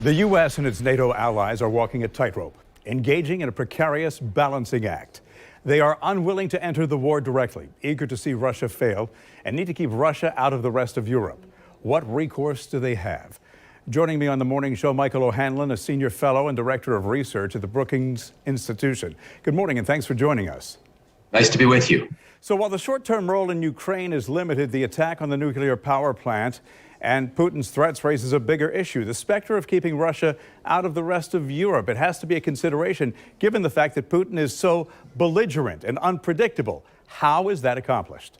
The U.S. and its NATO allies are walking a tightrope, engaging in a precarious balancing act. They are unwilling to enter the war directly, eager to see Russia fail, and need to keep Russia out of the rest of Europe. What recourse do they have? Joining me on the morning show, Michael O'Hanlon, a senior fellow and director of research at the Brookings Institution. Good morning, and thanks for joining us. Nice to be with you. So while the short-term role in Ukraine is limited, the attack on the nuclear power plant and Putin's threats raises a bigger issue, the specter of keeping Russia out of the rest of Europe. It has to be a consideration given the fact that Putin is so belligerent and unpredictable. How is that accomplished?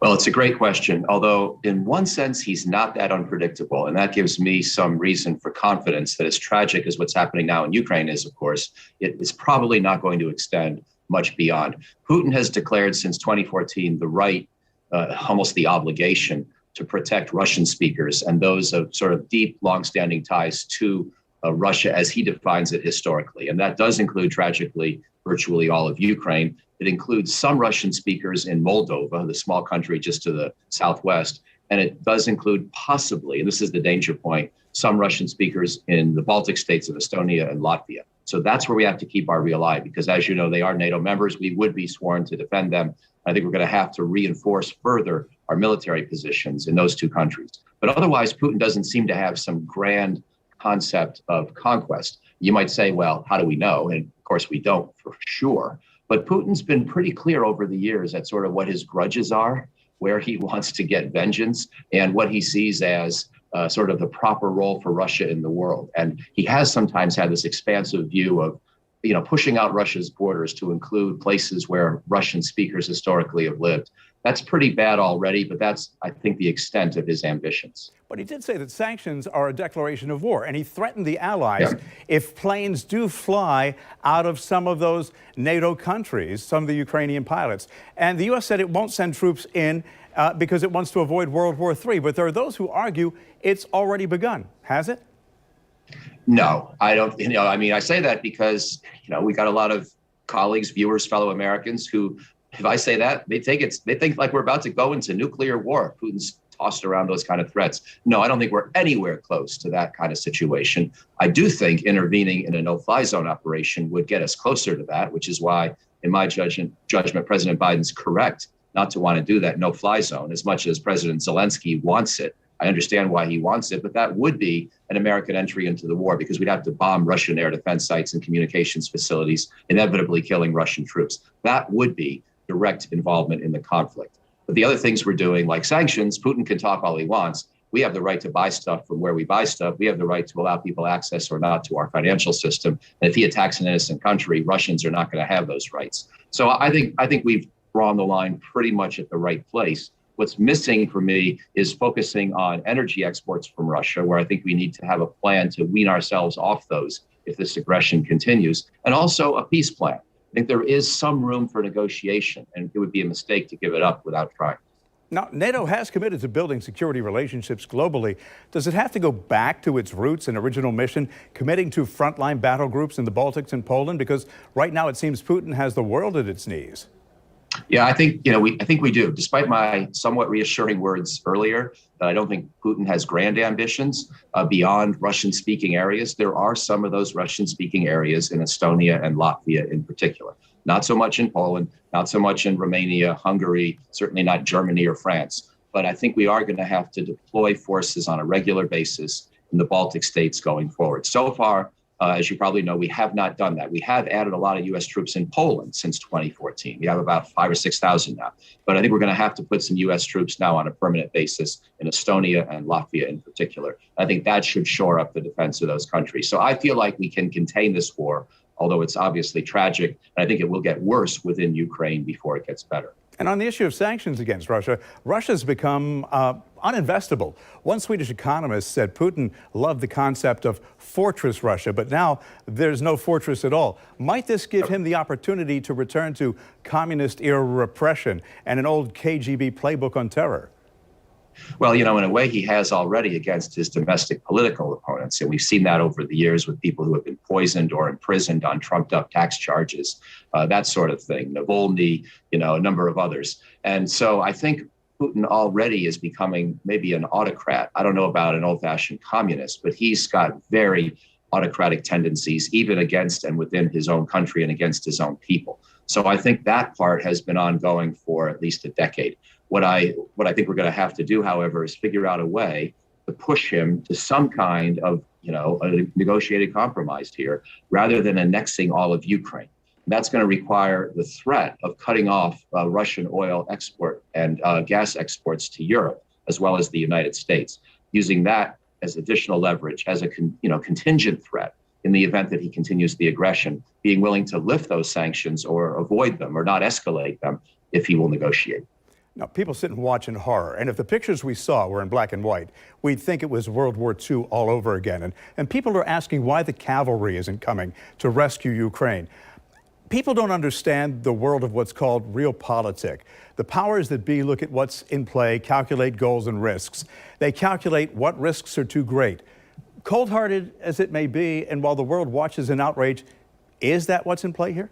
Well, it's a great question, although in one sense, he's not that unpredictable. And that gives me some reason for confidence that as tragic as what's happening now in Ukraine is, of course, it is probably not going to extend much beyond. Putin has declared since 2014 the right, almost the obligation to protect Russian speakers and those of sort of deep, longstanding ties to Russia as he defines it historically. And that does include, tragically, virtually all of Ukraine. It includes some Russian speakers in Moldova, the small country just to the southwest. And it does include possibly, and this is the danger point, some Russian speakers in the Baltic states of Estonia and Latvia. So that's where we have to keep our real eye, because as you know, they are NATO members. We would be sworn to defend them. I think we're going to have to reinforce further our military positions in those two countries. But otherwise, Putin doesn't seem to have some grand concept of conquest. You might say, well, how do we know? And of course, we don't for sure. But Putin's been pretty clear over the years at sort of what his grudges are, where he wants to get vengeance, and what he sees as sort of the proper role for Russia in the world. And he has sometimes had this expansive view of, pushing out Russia's borders to include places where Russian speakers historically have lived. That's pretty bad already, but that's, I think, the extent of his ambitions. But he did say that sanctions are a declaration of war, and he threatened the allies if planes do fly out of some of those NATO countries, some of the Ukrainian pilots. And the U.S. said it won't send troops in because it wants to avoid World War III. But there are those who argue it's already begun. Has it? No, I don't. I say that because, we got a lot of colleagues, viewers, fellow Americans who, if I say that, they think like we're about to go into nuclear war. Putin's tossed around those kind of threats. No, I don't think we're anywhere close to that kind of situation. I do think intervening in a no-fly zone operation would get us closer to that, which is why, in my judgment, President Biden's correct not to want to do that no-fly zone as much as President Zelensky wants it. I understand why he wants it, but that would be an American entry into the war because we'd have to bomb Russian air defense sites and communications facilities, inevitably killing Russian troops. That would be direct involvement in the conflict. But the other things we're doing, like sanctions, Putin can talk all he wants. We have the right to buy stuff from where we buy stuff. We have the right to allow people access or not to our financial system. And if he attacks an innocent country, Russians are not going to have those rights. So I think we've drawn the line pretty much at the right place. What's missing for me is focusing on energy exports from Russia, where I think we need to have a plan to wean ourselves off those if this aggression continues, and also a peace plan. I think there is some room for negotiation, and it would be a mistake to give it up without trying. Now, NATO has committed to building security relationships globally. Does it have to go back to its roots and original mission, committing to frontline battle groups in the Baltics and Poland? Because right now it seems Putin has the world at its knees. Yeah, I think we do. Despite my somewhat reassuring words earlier, that I don't think Putin has grand ambitions beyond Russian-speaking areas. There are some of those Russian-speaking areas in Estonia and Latvia in particular. Not so much in Poland, not so much in Romania, Hungary, certainly not Germany or France. But I think we are going to have to deploy forces on a regular basis in the Baltic states going forward. So far, as you probably know, we have not done that. We have added a lot of U.S. troops in Poland since 2014. We have about 5,000 or 6,000 now. But I think we're going to have to put some U.S. troops now on a permanent basis in Estonia and Latvia in particular. I think that should shore up the defense of those countries. So I feel like we can contain this war, although it's obviously tragic. And I think it will get worse within Ukraine before it gets better. And on the issue of sanctions against Russia, Russia's become uninvestable. One Swedish economist said Putin loved the concept of fortress Russia, but now there's no fortress at all. Might this give him the opportunity to return to communist-era repression and an old KGB playbook on terror? Well, in a way, he has already against his domestic political opponents. And we've seen that over the years with people who have been poisoned or imprisoned on trumped up tax charges, that sort of thing. Navalny, a number of others. And so I think Putin already is becoming maybe an autocrat. I don't know about an old-fashioned communist, but he's got very autocratic tendencies, even against and within his own country and against his own people. So I think that part has been ongoing for at least a decade. What I think we're going to have to do, however, is figure out a way to push him to some kind of, a negotiated compromise here, rather than annexing all of Ukraine. That's going to require the threat of cutting off Russian oil export and gas exports to Europe, as well as the United States, using that as additional leverage, as a contingent threat in the event that he continues the aggression, being willing to lift those sanctions or avoid them or not escalate them if he will negotiate. Now, people sit and watch in horror, and if the pictures we saw were in black and white, we'd think it was World War II all over again. And people are asking why the cavalry isn't coming to rescue Ukraine. People don't understand the world of what's called realpolitik. The powers that be look at what's in play, calculate goals and risks. They calculate what risks are too great. Cold-hearted as it may be, and while the world watches in outrage, is that what's in play here?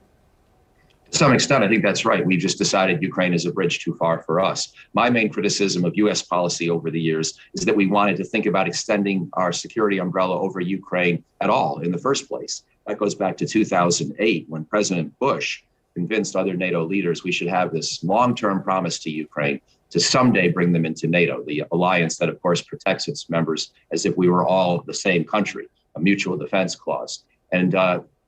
To some extent, I think that's right. We've just decided Ukraine is a bridge too far for us. My main criticism of U.S. policy over the years is that we wanted to think about extending our security umbrella over Ukraine at all in the first place. That goes back to 2008, when President Bush convinced other NATO leaders we should have this long-term promise to Ukraine to someday bring them into NATO, the alliance that, of course, protects its members as if we were all the same country, a mutual defense clause. And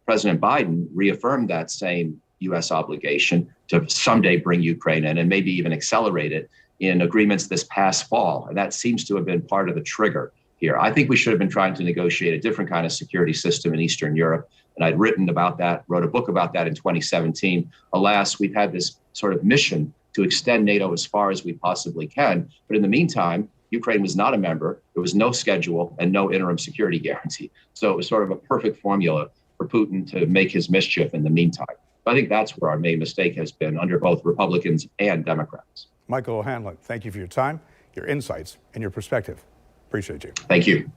President Biden reaffirmed that same U.S. obligation to someday bring Ukraine in and maybe even accelerate it in agreements this past fall. And that seems to have been part of the trigger here. I think we should have been trying to negotiate a different kind of security system in Eastern Europe. And I'd written about that, wrote a book about that in 2017. Alas, we've had this sort of mission to extend NATO as far as we possibly can. But in the meantime, Ukraine was not a member. There was no schedule and no interim security guarantee. So it was sort of a perfect formula for Putin to make his mischief in the meantime. I think that's where our main mistake has been under both Republicans and Democrats. Michael O'Hanlon, thank you for your time, your insights, and your perspective. Appreciate you. Thank you.